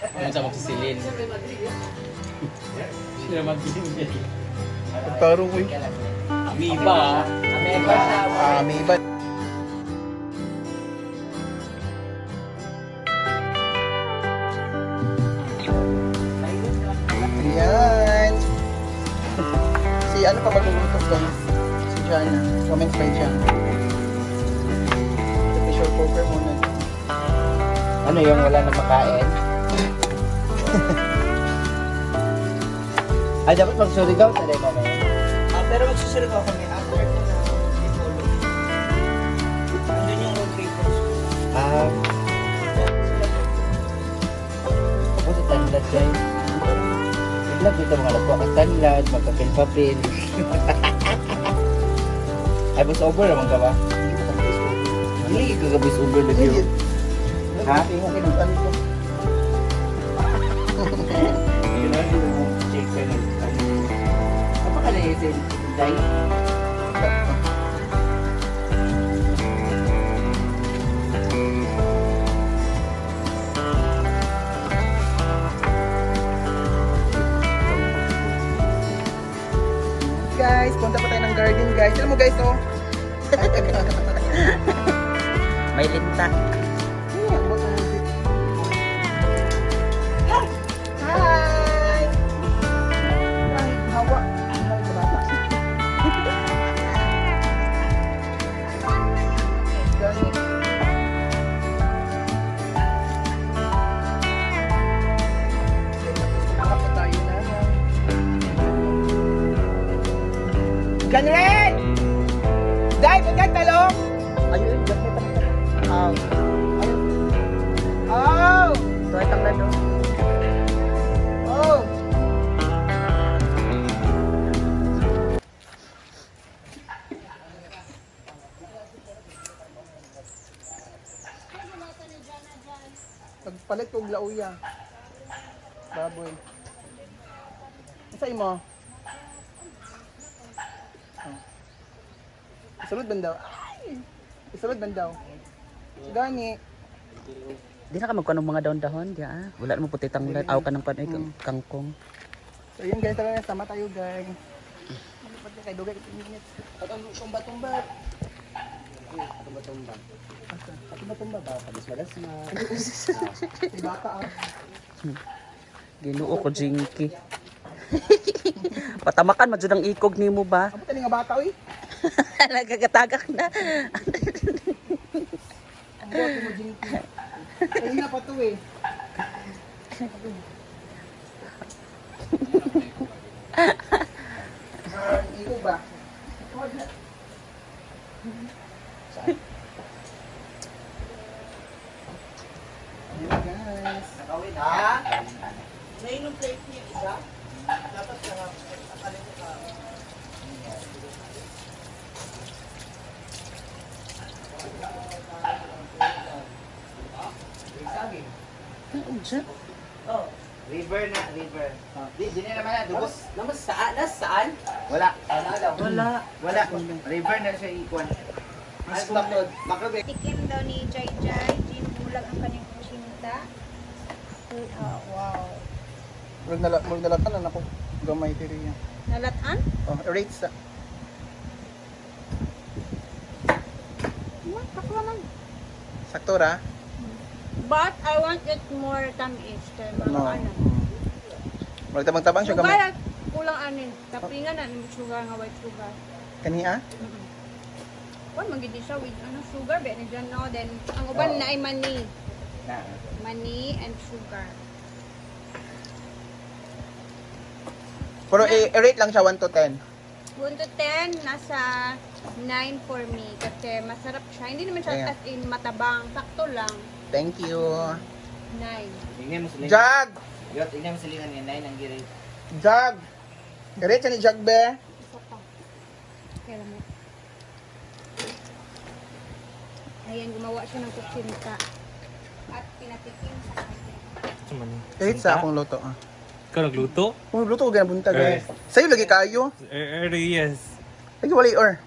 Ano sa magsisilin? Sila mag-giling. Pagtarong ko eh. Amoeba. Amoeba siya. Amoeba. Ayan. Si ano pa magluluto guys? Si Jana. Comments by Jana. Pressure cooker muna. Ano yung wala na makain? Ay, dapat magsuri daw sa demo na yun. Pero magsusunod ako kami after ko na i-follow. Andun yung road papers. Ako sa tanlad dyan. Biglang dito mga nagkuha kang tanlad, magpapil-papil. Ay, bus over naman ka ba? Hindi ka bus over na yun. Ha? Okay, nagtanong ko. Yun na, yun mo. Check ka na. Apa ka na yung day? Guys, punta pa tayo ng garden guys. Alam mo guys, oh. May linta. Hi! Ay, hawa. Ay, bata. Guys, nakapa tayo na. Ganred! Dai, pagkat talong! Ayun, ganred pa na. Oh! Tuwa tang na doon. Oh! Pagpalit ko og lauya. Baboy. Isay mo? Oh. Isulod bandaw. Ay! Isulod bandaw. Gani. Di na ka magkuha ng mga dahon-dahon, di ah. Wala naman puti tanglad. Aw ka ng panoy kangkong. So yun guys, talaga sama tayo guys. Ano pa kay dugay ka minutes. At ang tumba-tumba. Tumba-tumba. Tumba-tumba ba? Kabis-malas na. Di bata ah. Ginoo ko jinky. Patamakan man jud ang ikog nimo ba? Amo tani nga bata oy. Nagagatagak na. Ang buhat mo jinky. Ay na pa to eh. Ikaw ba? Ayan guys. Nakawin ha? Ngayon yung plate niya isa. Dapat nakalin ko ka. Oh, river na, river. Di na naman na, dubos. Namas saan? Nasaan? Wala. Wala. River na siya ikuan. Mas bakod. Makabe. Tikim daw ni Jai Jai, ginubulag ang kanyang kusinta. Wow. Murag nalatan na ako. Gamay tiri niya. Nalatan? Oh, rate sa. Takwa lang. Sakto ra? But I want it more tamis. Kaya mga No. ano. Murag tabang-tabang siya gamay. Sugar, kulang anin. Tapingan na, sugar nga white sugar. Kaniya? Kung magiging siya with ano, sugar, be na dyan, no? Then, ang uban na ay mani. Na. Mani and sugar. Pero i-rate lang siya 1 to 10. 1 to 10, nasa 9 for me. Kasi masarap siya. Hindi naman siya Ayan. as in matabang. Sakto lang. Thank you. 9. Tingnan mo sila. Jag! Yot, tingnan mo sila nga nine ang giray. Jag! I-rate siya ni Jag be. Isa pa. Kaya mo. Ayan, gumawa siya ng kutsinta. At pinatikim sa kanya. Rate sa akong loto. Ah. Ikaw nagluto? Kung luto ko ganun bunta guys. Sa'yo lagi kayo. Yes. Lagi wala or.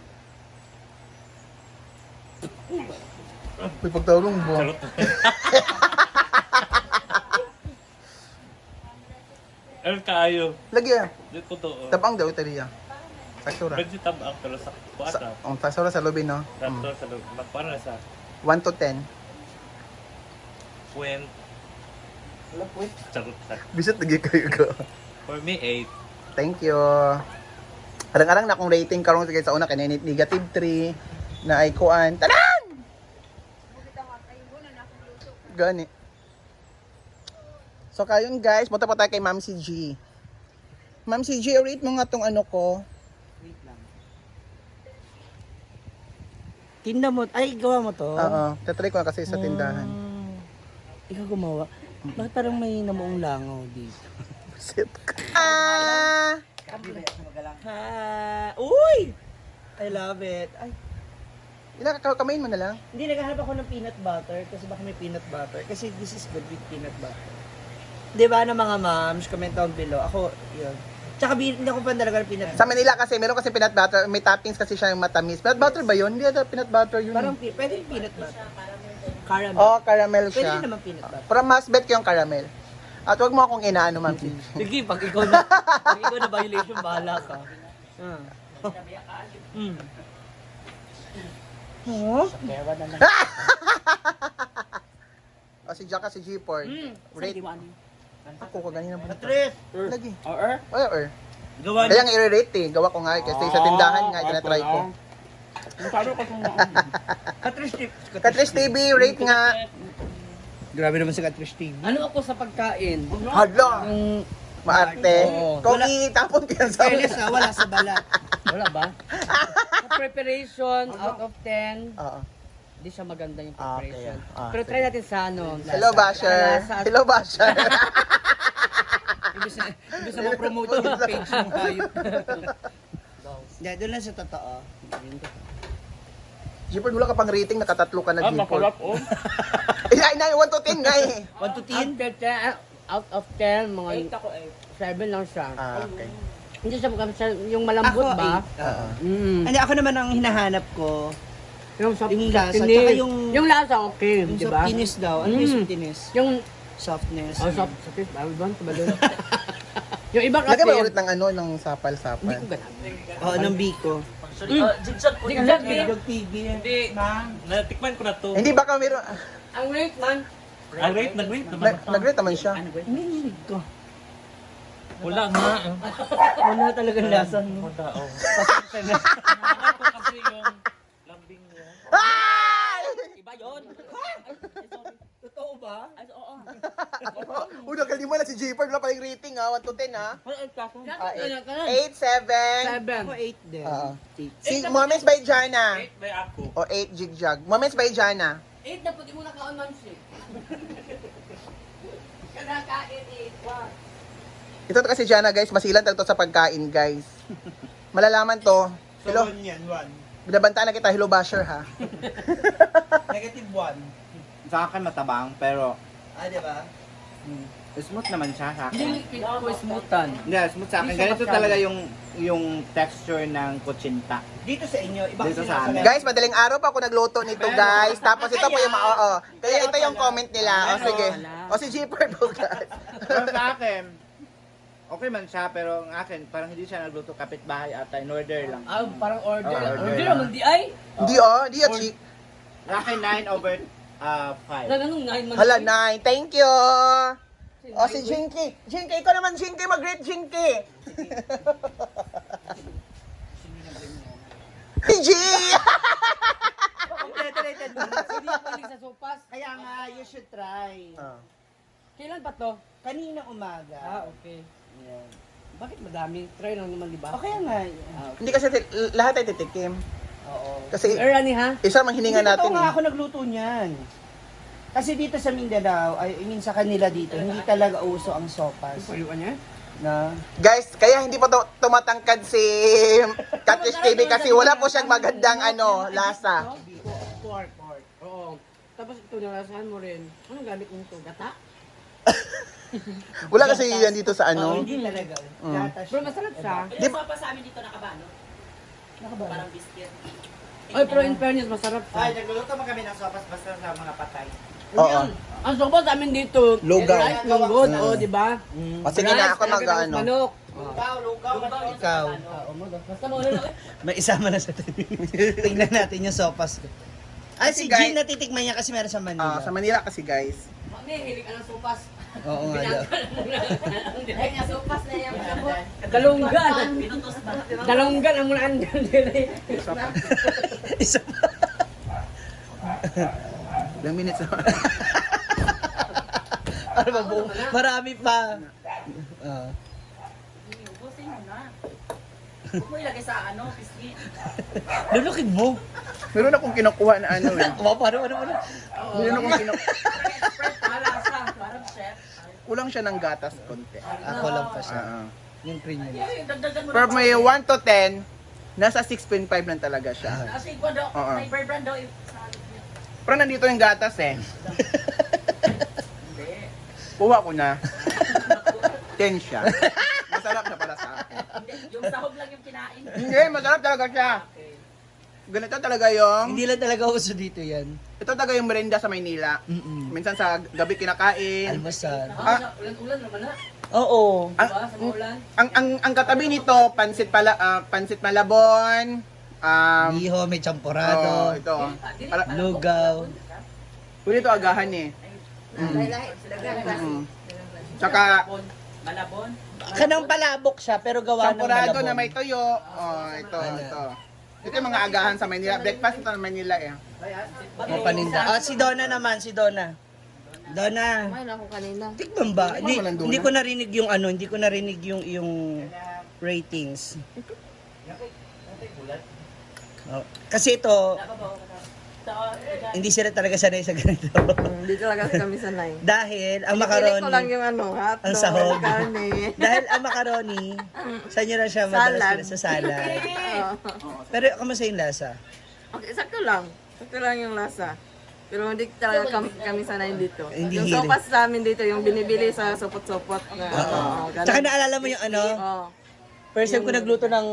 Uy, pagtawlong bo. Charot. Ano kaayo? Lagi ah. Di ko to. Tabang daw ito niya. Saksura. Medyo tabang pero sa kuwata. Ang saksura sa lobby, no? Raptor sa loob. Para sa 1 to 10. When Wala po. charot sa. Bisit lagi kayo ko. For me 8. Thank you. Arang-arang na akong rating karon sa una kay negative 3 na ay kuan. Tanan! Gani. So kayon guys, punta pa tayo kay Ma'am si G. Ma'am si G, rate mo nga tong ano ko. Wait lang. Tinda mo, ay gawa mo to? Oo, tatry ko na kasi sa tindahan. Ikaw gumawa. Bakit parang may namuong langaw dito? Sit. Ah! Ha! Uy! I love it. Ay, Kamain mo na lang. hindi, naghahanap ako ng peanut butter kasi baka may peanut butter. Kasi this is good with peanut butter. Di ba na mga moms, comment down below. Ako, yun. Tsaka hindi ako pa talaga ng peanut butter. Sa Manila kasi, meron kasi peanut butter, may toppings kasi siya yung matamis. Peanut butter ba yun? Hindi ata peanut butter yun. Parang pwede yung peanut butter. Caramel. Oh, caramel Pwede siya. rin naman peanut butter. Pero mas bet ko yung caramel. At wag mo akong inaano, Ma'am si G. Sige, pag ikaw na violation, bahala ka. Mm. Huh? O si Jaka, si G-Port. Rate. Ako ko ganyan naman. Patrice! Lagi. Or? Or. Gawa Kaya nga i-rate eh. Gawa ko nga kasi sa tindahan nga, tinatry ko. Patrice tips. Katris TV, rate nga. Grabe naman si Patrice TV. Ano ako sa pagkain? Hala! Yung Maarte. Oo. Kung itapon ko yan sa Fairness na, wala sa balat. wala ba? Sa preparation, out of 10, Oo. hindi siya maganda yung Ah, okay, preparation. ah. Pero try natin sa ano. Hello, Basher. Hello, Basher. Ibig na ma-promote yung page mo tayo. Hindi, doon lang sa totoo. G-Port, wala ka pang rating, nakatatlo ka na, G-Port. oh. Inay, 1 to 10 nga eh. 1 to 10? Out of 10, mga 7 lang siya. Ah, okay. Hindi siya yung malambot Ako, ba? Hindi, ako naman ang hinahanap ko. Yung soft Yung lasa, tinis. tsaka yung lasa okay, yung di ba? softness daw. Ano yung softness? Yung Softness. softness, bawal doon, ba doon? Yung iba kasi, Lagay ba ulit ng ano, ng sapal-sapal? hindi ko ganun. Oo, ng Biko. Zigzag TV. Hindi. Natikman ko na to. Hindi baka meron, Ang rate man. Nag-rate naman. nag-rate naman siya. Nanginig ko. Wala nga. Wala talagang lasa. Wala, oh. Nakakot ko kasi yung lambing niya. Ay! Iba yun. Totoo ba? Ay, oo. Una, kalima na si J-Port, wala pa yung rating ha, 1 to 10 ha. Dapat ganun, ganun. 8, 7. 7. Ako 8 din. Si Moments by Jana. 8 by ako. O 8 jigjag. Moments by Jana. 8 na puti mo na kaon man siya. Kadakain 8. Wow. Ito to kasi Jana guys, masilan talaga to sa pagkain guys. Malalaman to. Hello, yan, 1. binabantaan na kita, hello basher ha. Negative 1. Sa akin matabang, pero Ah, di ba? smooth naman siya sa akin. Hindi ko smoothan. Hindi, smooth sa akin. Hindi siya Ganito masyado. talaga yung texture ng kutsinta. Dito sa inyo, iba Dito kasi sa amin. Guys, madaling araw pa ako nagluto nito guys. Tapos ito po yung oo. Kaya ito yung comment nila. O sige. O si J-Port po guys. Pero sa akin, okay man siya, pero ang akin, parang hindi siya nagluto kapitbahay ata. In order lang. Ah, parang order. Order Order lang. naman di ay. Hindi oh, hindi oh, chick. Sa akin, 9/5. Na ganun 9 man. Hala, 9. Thank you. O si Jinky. Jinky, ikaw naman Jinky. Mag-rate Jinky. PG! Completely Hindi ako mahilig sa sopas. Kaya nga, you should try. Kailan pa to? Kanina umaga. Ah, okay. Bakit madami? Try lang naman, di ba? Okay nga. Hindi kasi lahat ay titikim. Oo. Kasi Erani ha? isa mang hininga Hindi natin totoo nga eh. ako nagluto niyan. Kasi dito sa Mindanao, I mean sa kanila dito, hindi talaga uso ang sopas. Paliwan niya? Na, Guys, kaya hindi pa tumatangkad si Catfish TV kasi wala po siyang magandang lasa. pork. Oo. Tapos ito nalasahan mo rin. Anong gamit mo ito? Gata? Wala kasi yan dito sa Oo, ano. hindi talaga. Gatas. Pero masarap siya. Di ba? Ay, pero in fairness, masarap siya. Ay, nagluluto mo kami ng sopas basta sa mga patay. Oo. Ang sopas namin dito, Lugaw. rice ng good, o, di ba? O sige na, ako mag-ano. Manok. Ikaw. Basta mo na may isama na sa tingnan natin yung sopas ko. Ah, si Guys. Jean natitikman niya kasi meron sa Manila. Sa Manila kasi guys. Mami, hilig ka ng sopas. Oo nga daw. Ay, nga sopas na yung malabot. Dalunggan. Dalunggan ang muna Isa pa. Ilang minutes na. Ano ba buong? Marami pa. Ubusin mo na. Huwag mo ilagay sa ano, pisngi. Lulukin mo. Meron akong kinukuha na ano eh. Paano? Meron akong kinukuha. Expert palasa. Parang chef. Kulang siya ng gatas konti. Ako lang pa siya. Oo. Yung premium. Dagdagan mo Pero may 1 to 10, nasa 6.5 lang talaga siya. Kasi ko daw, Oo. may brand daw. Pero nandito yung gatas eh. Kuha ko na. 10 siya. Masarap siya para sa akin. Yung sahog lang yung kinain. Hindi, masarap talaga siya. Ganito talaga yung... Hindi lang talaga uso dito yan. Ito talaga yung merienda sa Maynila. Minsan sa gabi kinakain. Almusal. Ulan-ulan naman na. Oo. Ang katabi nito, pansit malabon. Iho, may champurado. Ito. Lugaw. Pwede ito agahan eh. Tsaka Malabon. Kanang palabok siya pero gawa ng champurado malabon. na may toyo. Ito. Ito yung mga agahan sa Manila. Breakfast ito ng Manila eh. Mapaninda. Si Donna naman, si Donna. Donna. Kumain ako kanina. Tikman ba? Hindi, walang Donna. hindi ko narinig yung hindi ko narinig yung ratings. Oh, kasi ito, hindi sila talaga sanay sa ganito. Hindi talaga kami sanay. Dahil ang Pili ko lang macaroni, yung ano, hotdog, ang sahog. karne. Dahil ang macaroni, sa inyo na siya madalas Salad. sila sa salad. Pero kamusta yung lasa? Okay, sakto lang. Sakto lang yung lasa. Pero hindi talaga kami sanay dito. Hindi Yung hilig. sopas namin dito, yung binibili sa sopot-sopot. Ganun. Tsaka naalala mo yung Oo. first time ko nagluto ng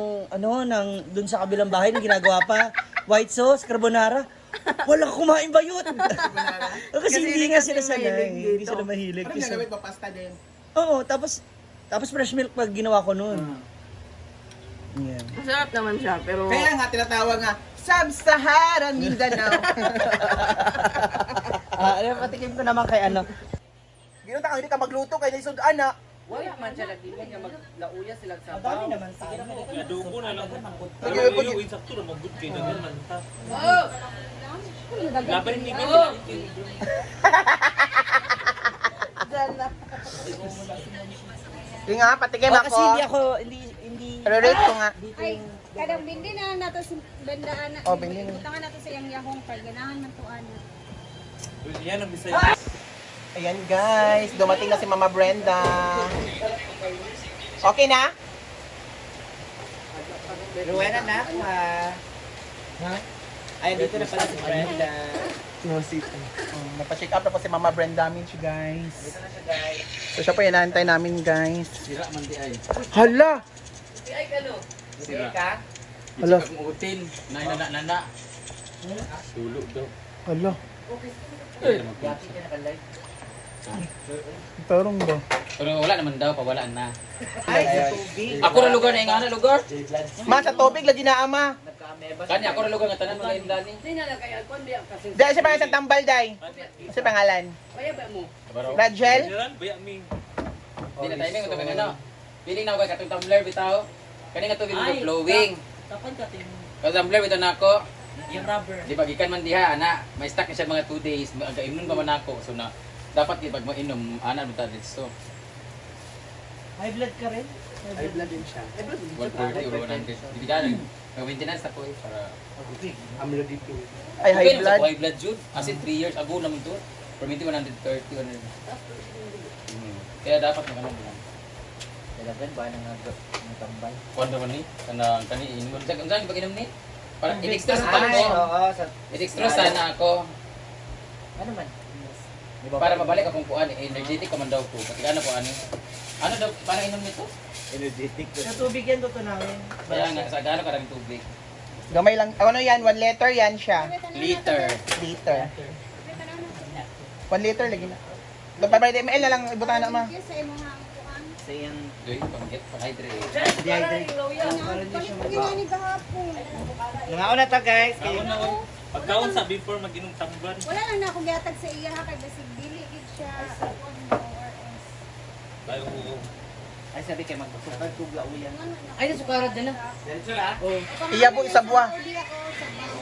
dun sa kabilang bahay na ginagawa pa, white sauce, carbonara. Walang kumain ba yun? Kasi hindi nga sila sanay. mahilig Hindi dito. sila mahilig. Ano ginagawin pa pasta din? Oo, tapos fresh milk pag ginawa ko noon. Yeah. Masarap naman siya, pero... Kaya nga tinatawag nga, Sub-Saharan Mindanao. Patikim ko naman kay Ginunta ka, hindi ka magluto kaya naisod ana. Wala man siya nagdimin nga maglauya sila sa Dami naman sa Adobo na lang. Sige, Pero pag- yung insakto na mag-good kayo na ganun ta. Oh! Laban ni Bill. Sige nga, patikim Kasi ako. hindi Rate ko nga. Ay, kadang bindi na nato si bandaan na. Oh, bindi na. Butangan nato sa iyang yahong kay ganahan man tuan. Yan ang bisaya. Ayan guys, dumating na si Mama Brenda. Okay na? Ruwena na ako ha. Ay, dito na pala si Brenda. Napa-check up na po si Mama Brenda Minch guys. Dito na siya guys. So siya po yung inaantay namin guys. Sira man di ay. Hala! Sira ka? Hala! Umutin. Nana. Sulog daw. Hala! Yaki ka na kalay. Tarong ba? Pero wala naman daw, pawalaan na. Ay, sa tubig. Ako na lugar na yung ano lugar. Ma, sa tubig lagi na ama. Nagka-ameba. Kanya ako na lugar nga tanan mga imlani. Hindi na lang kaya kon di kasi. Dahil siya pa isang tambal, Day. Sa pangalan. Kaya ba mo? Rachel? Diyan, baya mi. Di na timing ito kanya no. Piling na ako kay katong tumbler bitaw. Kani nga to gid flowing. Tapan ka tin. Kasi tumbler bitaw nako. Yung rubber. Di ba gikan man diha ana, may stock na siya mga 2 days, aga imnon pa man ako. So na dapat di pag mo inom ana mo ta dito. high blood ka rin? Ay, blood din siya. 140 or 100. Di ka lang. Maintenance ako eh para Amlo dito. Ay, okay, high blood. High blood jud. As in 3 years ago naman to. For me 130 100. Kaya dapat mo ano lang. Kailangan ba nang tambay? Kuan man ni kani inom. Sa kanang pag inom ni. Para i-extra sa Ay, ko. oo. Sa... I-extra sana ako Ano man? Di ba? para mabalik akong kuan energetic ka man daw ko. Kasi ano ko ano daw para inom nito? Energetic. Sa tubig yan tutunawin. Kaya nga sa gaano karaming tubig. Gamay lang. Ano yan? 1 liter yan siya. Liter. Liter. 1 liter lagi na. Babay ml na lang ibutan na ma. Yes, sa imo nga ang kuan. Sa iyang Doy, pang-get, pang-hydrate. dehydrate. Gani gahapon. Mga una ta guys. Kayo na. Pagkaon sa before mag-inom tamban. Wala lang na ako gihatag sa iya ha kay basig dili gid siya sa kondo or else. Tayo oo. Ay sabi kay magsukar tugla uyan. Ay, nasukarat din na. Diretso na. Oh. Iya po isa buwa. Di ako sa bawo.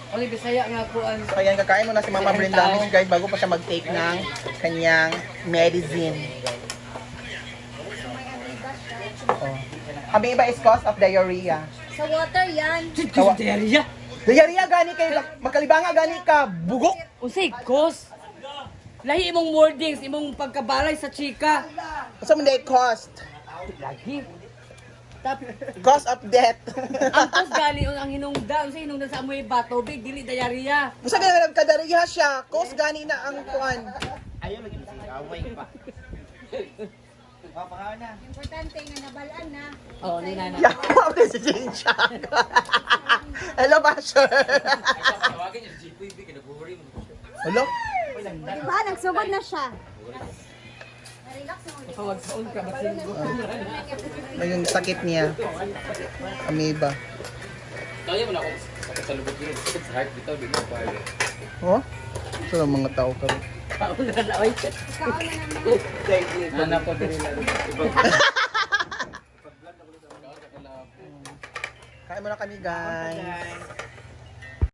Oli, Bisaya nga po ang... So ayan, kakain muna si Mama Brenda Amos, guys, bago pa siya mag-take ng kanyang medicine. May abriga siya. Oh. Amoeba is cause of diarrhea. Sa water yan. Diarrhea? Diarrhea gani kay magkalibanga gani ka bugok. Unsay, cause? Lahi imong wordings, imong pagkabalay sa chika. Sa man day cost. Lagi. Cause of death. Ang cause gali ang hinungdan, unsay hinungdan sa amoy ba tubig dili diarrhea. Busa gani nagkadiarrhea siya, cause gani na ang kuan. Ayaw lagi siya. Away pa. Pangaw na. Importante nga nabalaan na. Oh, ni nana. Yawa ko si Jane Chang. Hello, Basher. Tawagin niya si GPB, kinag-worry mo. Hello? Diba? Nagsugod na siya. Relax mo. Kawag sa ka basin. May yung sakit niya. Amoeba. Kaya mo na ako sakit sa lubot yun. Sakit sa heart bitaw, di mo pa. Oh? Ito lang mga tao ka rin. Pauna na oy. Kaon na naman. Nana po din na. Kain muna kami, guys.